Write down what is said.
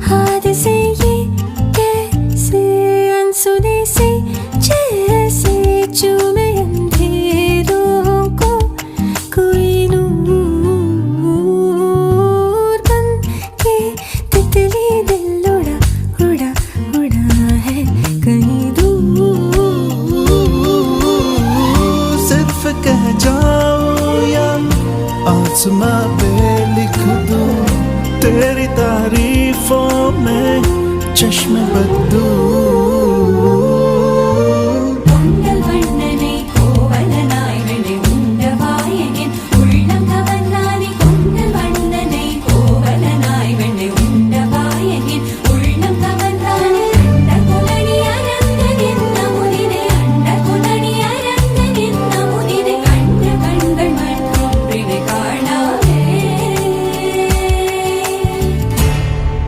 हाथ से ये कैसे अनसुने से जैसे चूमे अंधेरों को कोई नूर बन के तितली दिल उड़ा उड़ा उड़ा है कहीं दूर। सिर्फ कह जाऊं या आसमां पे लिख दूं तेरी तारीफों में चश्मे बदलूं।